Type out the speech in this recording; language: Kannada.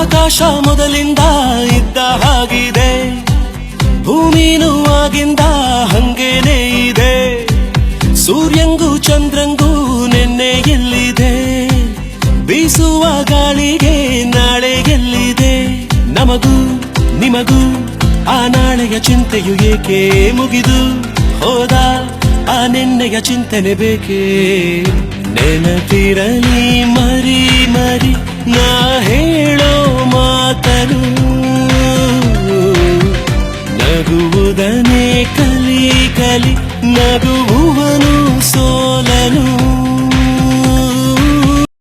ಆಕಾಶ ಮೊದಲಿಂದ ಇದ್ದ ಹಾಗಿದೆ, ಭೂಮಿನೂ ಆಗಿಂದ ಹಂಗೇನೇ ಇದೆ. ಸೂರ್ಯಂಗೂ ಚಂದ್ರಂಗೂ ನೆನ್ನೆ ಎಲ್ಲಿದೆ, ಬೀಸುವ ಗಾಳಿಗೆ ನಾಳೆ ಎಲ್ಲಿದೆ. ನಮಗೂ ನಿಮಗೂ ಆ ನಾಳೆಯ ಚಿಂತೆಯು ಏಕೆ, ಮುಗಿದು ಹೋದ ಆ ನಿನ್ನೆಯ ಚಿಂತನೆ ಬೇಕೇ. ನೆನಪಿರಲಿ ಮರಿ ಮರಿ ನಾ ಹೇಳೋ ಮಾತನು, ನಗುವುದನೇ ಕಲಿ ಕಲಿ ನಗುವನು ಸೋಲನು.